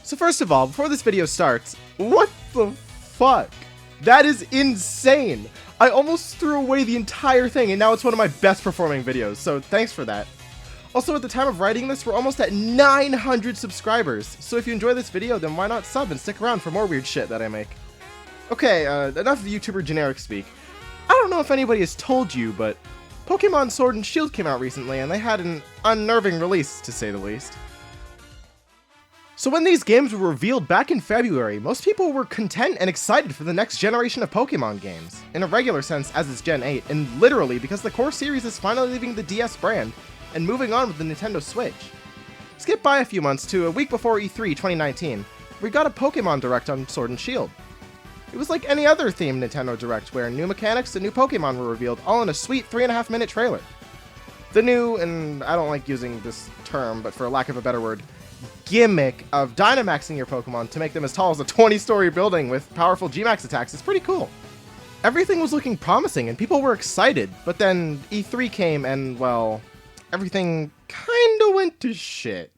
So first of all, before this video starts, what the fuck? That is insane! I almost threw away the entire thing and now it's one of my best performing videos, so thanks for that. Also, at the time of writing this, we're almost at 900 subscribers, so if you enjoy this video, then why not sub and stick around for more weird shit that I make. Okay, enough of the YouTuber generic speak. I don't know if anybody has told you, but Pokemon Sword and Shield came out recently and they had an unnerving release, to say the least. So when these games were revealed back in February, most people were content and excited for the next generation of Pokemon games, in a regular sense as is Gen 8, and literally because the core series is finally leaving the DS brand and moving on with the Nintendo Switch. Skip by a few months to a week before E3 2019, we got a Pokemon Direct on Sword and Shield. It was like any other themed Nintendo Direct where new mechanics and new Pokemon were revealed all in a sweet 3.5 minute trailer. The new, and I don't like using this term, but for lack of a better word, gimmick of Dynamaxing your Pokemon to make them as tall as a 20-story building with powerful G-Max attacks is pretty cool. Everything was looking promising and people were excited, but then E3 came and, well, everything kinda went to shit.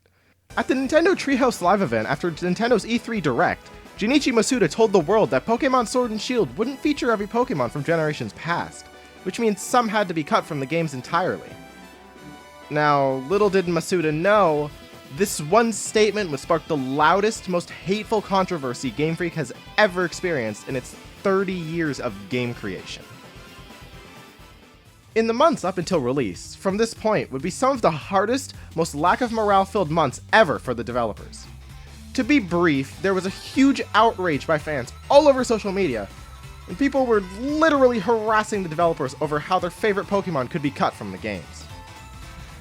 At the Nintendo Treehouse Live event after Nintendo's E3 Direct, Junichi Masuda told the world that Pokemon Sword and Shield wouldn't feature every Pokemon from generations past, which means some had to be cut from the games entirely. Now, little did Masuda know, this one statement would spark the loudest, most hateful controversy Game Freak has ever experienced in its 30 years of game creation. In the months up until release, from this point would be some of the hardest, most lack of morale-filled months ever for the developers. To be brief, there was a huge outrage by fans all over social media, and people were literally harassing the developers over how their favorite Pokemon could be cut from the games.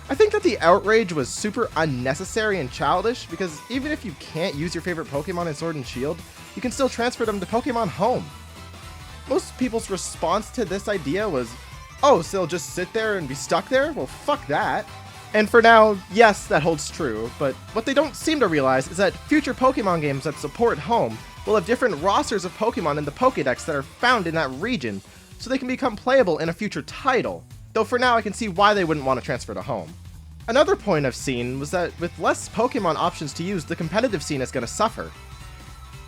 I think that the outrage was super unnecessary and childish because even if you can't use your favorite Pokemon in Sword and Shield, you can still transfer them to Pokemon Home. Most people's response to this idea was, oh, so they'll just sit there and be stuck there? Well, fuck that. And for now, yes, that holds true, but what they don't seem to realize is that future Pokemon games that support Home will have different rosters of Pokemon in the Pokédex that are found in that region, so they can become playable in a future title. Though for now I can see why they wouldn't want to transfer to Home. Another point I've seen was that with less Pokemon options to use, the competitive scene is going to suffer.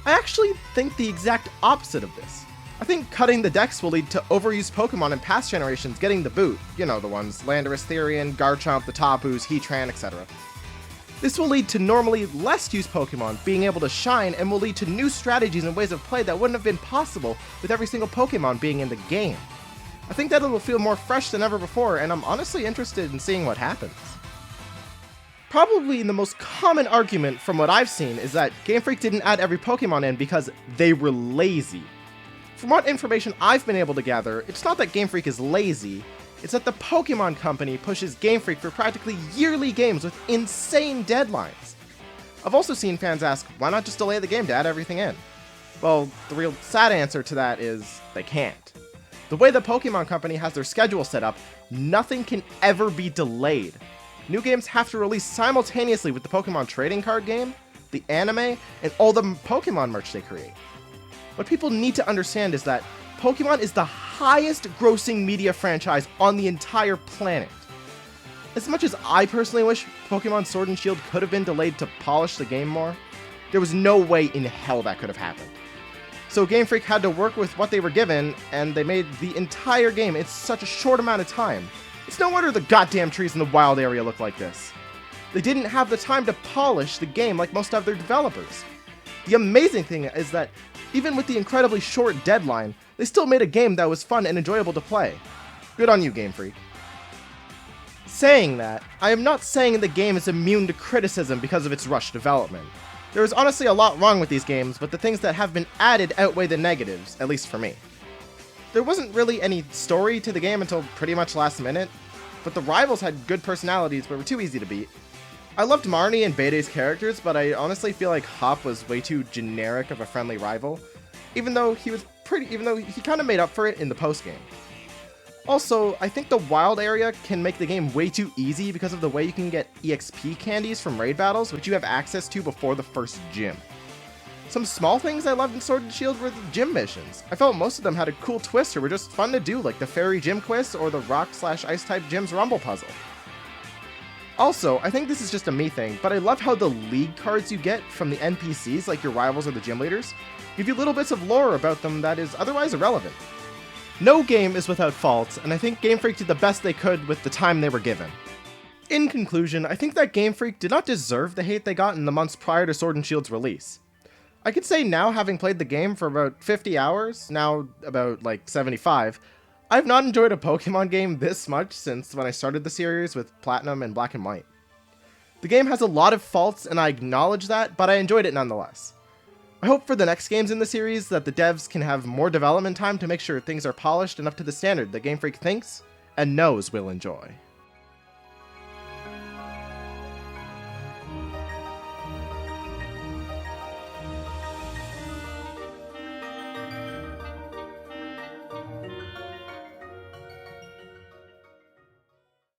I actually think the exact opposite of this. I think cutting the Dex will lead to overused Pokemon in past generations getting the boot, you know the ones, Landorus, Therian, Garchomp, the Tapus, Heatran, etc. This will lead to normally less used Pokemon being able to shine and will lead to new strategies and ways of play that wouldn't have been possible with every single Pokemon being in the game. I think that it'll feel more fresh than ever before, and I'm honestly interested in seeing what happens. Probably the most common argument from what I've seen is that Game Freak didn't add every Pokemon in because they were lazy. From what information I've been able to gather, it's not that Game Freak is lazy, it's that the Pokemon Company pushes Game Freak for practically yearly games with insane deadlines. I've also seen fans ask, why not just delay the game to add everything in? Well, the real sad answer to that is, they can't. The way the Pokemon Company has their schedule set up, nothing can ever be delayed. New games have to release simultaneously with the Pokemon trading card game, the anime, and all the Pokemon merch they create. What people need to understand is that Pokemon is the highest grossing media franchise on the entire planet. As much as I personally wish Pokemon Sword and Shield could have been delayed to polish the game more, there was no way in hell that could have happened. So Game Freak had to work with what they were given, and they made the entire game in such a short amount of time. It's no wonder the goddamn trees in the wild area look like this. They didn't have the time to polish the game like most other developers. The amazing thing is that, even with the incredibly short deadline, they still made a game that was fun and enjoyable to play. Good on you, Game Freak. Saying that, I am not saying the game is immune to criticism because of its rushed development. There is honestly a lot wrong with these games, but the things that have been added outweigh the negatives, at least for me. There wasn't really any story to the game until pretty much last minute, but the rivals had good personalities but were too easy to beat. I loved Marnie and Bede's characters, but I honestly feel like Hop was way too generic of a friendly rival, even though he kind of made up for it in the post-game. Also, I think the wild area can make the game way too easy because of the way you can get EXP candies from raid battles, which you have access to before the first gym. Some small things I loved in Sword and Shield were the gym missions. I felt most of them had a cool twist or were just fun to do, like the Fairy Gym Quiz or the Rock/Ice type Gym's Rumble puzzle. Also, I think this is just a me thing, but I love how the league cards you get from the NPCs, like your rivals or the gym leaders, give you little bits of lore about them that is otherwise irrelevant. No game is without faults, and I think Game Freak did the best they could with the time they were given. In conclusion, I think that Game Freak did not deserve the hate they got in the months prior to Sword and Shield's release. I could say now, having played the game for about 50 hours, now about like 75, I've not enjoyed a Pokemon game this much since when I started the series with Platinum and Black and White. The game has a lot of faults, and I acknowledge that, but I enjoyed it nonetheless. I hope for the next games in the series that the devs can have more development time to make sure things are polished enough to the standard that Game Freak thinks and knows we'll enjoy.